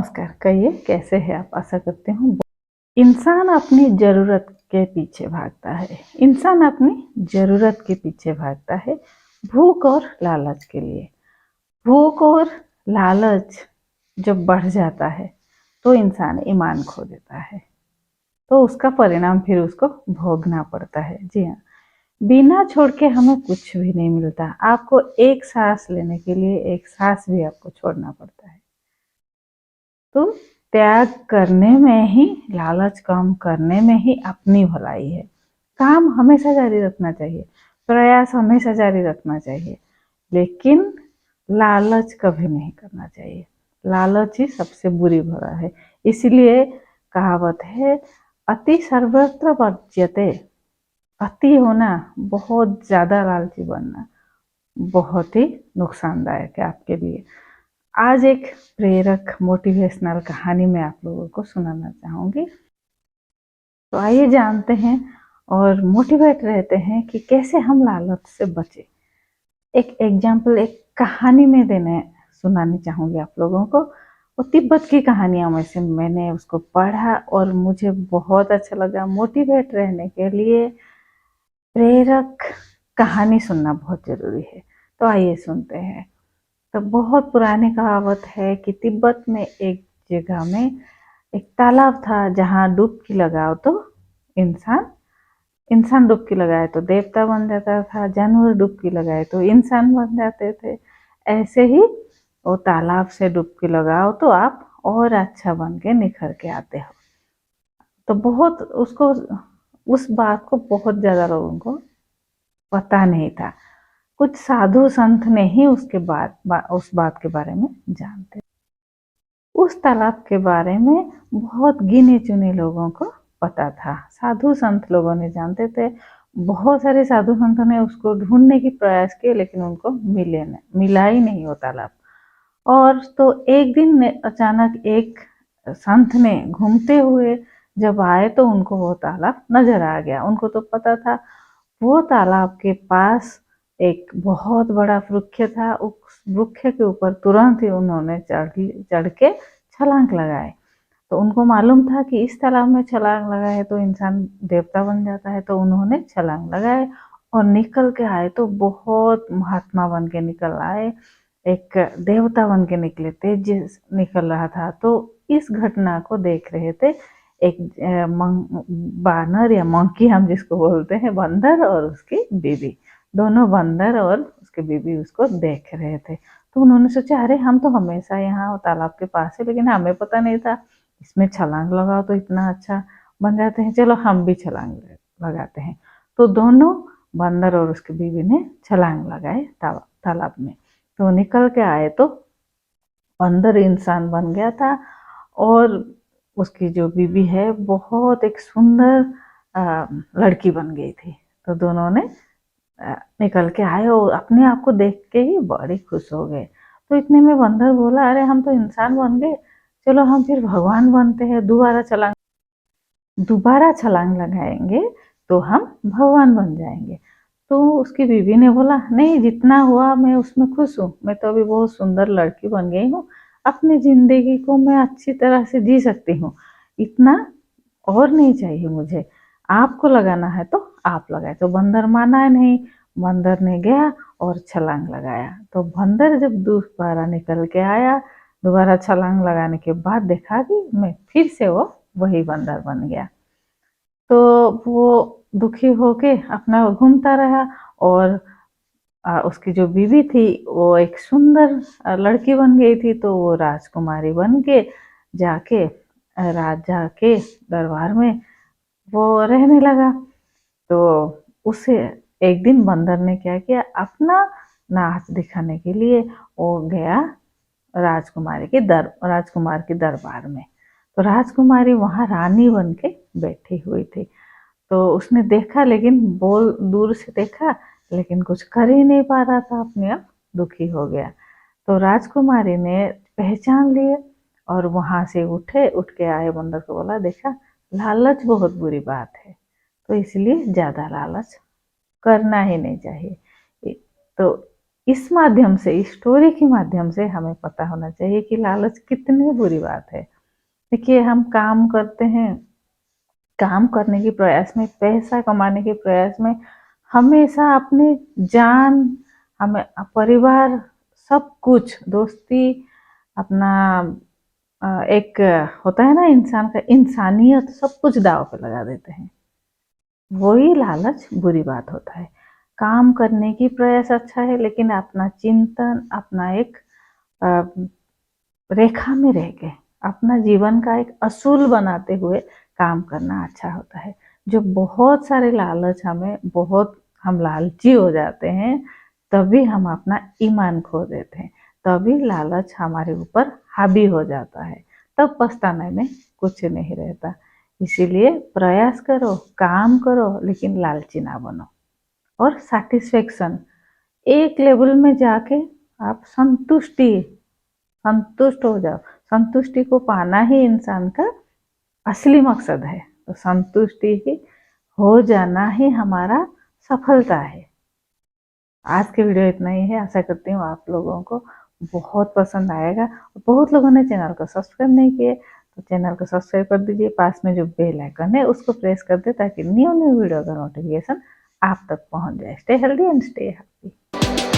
नमस्कार। कहिए कैसे हैं आप? आशा करती हूँ इंसान अपनी ज़रूरत के पीछे भागता है। इंसान अपनी ज़रूरत के पीछे भागता है, भूख और लालच के लिए। भूख और लालच जब बढ़ जाता है तो इंसान ईमान खो देता है, तो उसका परिणाम फिर उसको भोगना पड़ता है। जी हाँ, बिना छोड़ के हमें कुछ भी नहीं मिलता। आपको एक सांस लेने के लिए एक सांस भी आपको छोड़ना पड़ता है। तो त्याग करने में ही, लालच कम करने में ही अपनी भलाई है। काम हमेशा जारी रखना चाहिए, प्रयास हमेशा जारी रखना चाहिए, लेकिन लालच कभी नहीं करना चाहिए। लालच ही सबसे बुरी भला है। इसलिए कहावत है, अति सर्वत्र वर्ज्यते। अति होना, बहुत ज़्यादा लालची बनना बहुत ही नुकसानदायक है आपके लिए। आज एक प्रेरक मोटिवेशनल कहानी मैं आप लोगों को सुनाना चाहूँगी। तो आइए जानते हैं और मोटिवेट रहते हैं कि कैसे हम लालच से बचें। एक एग्जाम्पल, एक कहानी में सुनानी चाहूँगी आप लोगों को। वो तिब्बत की कहानियों में से मैंने उसको पढ़ा और मुझे बहुत अच्छा लगा। मोटिवेट रहने के लिए प्रेरक कहानी सुनना बहुत ज़रूरी है। तो आइए सुनते हैं। तो बहुत पुरानी कहावत है कि तिब्बत में एक जगह में एक तालाब था, जहाँ डुबकी लगाओ तो इंसान इंसान डुबकी लगाए तो देवता बन जाता था, जानवर डुबकी लगाए तो इंसान बन जाते थे। ऐसे ही वो तालाब से डुबकी लगाओ तो आप और अच्छा बन के निखर के आते हो। तो बहुत उसको उस बात को बहुत ज़्यादा लोगों को पता नहीं था। कुछ साधु संत ने ही उस बात के बारे में जानते। उस तालाब के बारे में बहुत गिने चुने लोगों को पता था। साधु संत लोगों ने जानते थे। बहुत सारे साधु संतों ने उसको ढूंढने की प्रयास किए, लेकिन उनको मिला ही नहीं वो तालाब। और तो एक दिन अचानक एक संत ने घूमते हुए जब आए तो उनको वो तालाब नजर आ गया। उनको तो पता था वो तालाब के पास एक बहुत बड़ा वृक्ष था। उस वृक्ष के ऊपर तुरंत ही उन्होंने चढ़ के छलांग लगाए। तो उनको मालूम था कि इस तालाब में छलांग लगाए तो इंसान देवता बन जाता है। तो उन्होंने छलांग लगाए और निकल के आए तो बहुत महात्मा बन के निकल आए, एक देवता बन के निकले, तेज निकल रहा था। तो इस घटना को देख रहे थे एक बानर या मंकी, हम जिसको बोलते हैं, बंदर और उसकी बीवी। दोनों बंदर और उसकी बीवी उसको देख रहे थे। तो उन्होंने सोचा, अरे हम तो हमेशा यहाँ तालाब के पास है, लेकिन हमें पता नहीं था इसमें छलांग लगाओ तो इतना अच्छा बन जाते हैं, चलो हम भी छलांग लगाते हैं। तो दोनों बंदर और उसकी बीवी ने छलांग लगाए तालाब में। तो निकल के आए तो बंदर इंसान बन गया था और उसकी जो बीवी है बहुत एक सुंदर लड़की बन गई थी। तो दोनों ने निकल के आए और अपने आप को देख के ही बड़े खुश हो गए। तो इतने में बंदर बोला, अरे हम तो इंसान बन गए, चलो हम फिर भगवान बनते हैं। दोबारा छलांग लगाएंगे तो हम भगवान बन जाएंगे। तो उसकी बीवी ने बोला, नहीं, जितना हुआ मैं उसमें खुश हूँ। मैं तो अभी बहुत सुंदर लड़की बन गई हूँ, अपनी जिंदगी को मैं अच्छी तरह से जी सकती हूँ, इतना और नहीं चाहिए मुझे। आपको लगाना है तो आप लगाए। तो बंदर माना नहीं। बंदर ने गया और छलांग लगाया। तो बंदर जब दोबारा निकल के आया, दोबारा छलांग लगाने के बाद देखा कि मैं फिर से वो वही बंदर बन गया। तो वो दुखी होके अपना घूमता रहा और उसकी जो बीवी थी वो एक सुंदर लड़की बन गई थी। तो वो राजकुमारी बन के जाके राजा के दरबार में वो रहने लगा। तो उसे एक दिन बंदर ने क्या किया, अपना नाच दिखाने के लिए वो गया राजकुमार के दरबार में। तो राजकुमारी वहाँ रानी बन के बैठी हुई थी। तो उसने देखा, लेकिन बोल दूर से देखा, लेकिन कुछ कर ही नहीं पा रहा था, अपने आप दुखी हो गया। तो राजकुमारी ने पहचान लिए और वहाँ से उठ के आए बंदर को बोला, देखा, लालच बहुत बुरी बात है, तो इसलिए ज़्यादा लालच करना ही नहीं चाहिए। तो इस माध्यम से, इस स्टोरी के माध्यम से हमें पता होना चाहिए कि लालच कितनी बुरी बात है। देखिए, हम काम करते हैं, काम करने के प्रयास में, पैसा कमाने के प्रयास में हमेशा अपनी जान, हमें परिवार, सब कुछ, दोस्ती, अपना एक होता है ना इंसान का इंसानियत, सब कुछ दांव पे लगा देते हैं। वही लालच बुरी बात होता है। काम करने की प्रयास अच्छा है, लेकिन अपना चिंतन, अपना एक रेखा में रह के अपना जीवन का एक असूल बनाते हुए काम करना अच्छा होता है। जो बहुत सारे लालच हमें, बहुत हम लालची हो जाते हैं, तभी हम अपना ईमान खो देते हैं, तभी लालच हमारे ऊपर हावी हो जाता है, तब पछताने में कुछ नहीं रहता। इसीलिए प्रयास करो, काम करो, लेकिन लालची ना बनो। और सैटिस्फैक्शन, एक लेवल में जाके आप संतुष्ट हो जाओ। संतुष्टि को पाना ही इंसान का असली मकसद है। तो संतुष्टि ही हो जाना ही हमारा सफलता है। आज के वीडियो इतना ही है। आशा करती हूँ आप लोगों को बहुत पसंद आएगा। बहुत लोगों ने चैनल को सब्सक्राइब नहीं किए, तो चैनल को सब्सक्राइब कर दीजिए। पास में जो बेल आइकन है उसको प्रेस कर दे, ताकि न्यू वीडियो का नोटिफिकेशन आप तक पहुँच जाए। Stay healthy and stay happy.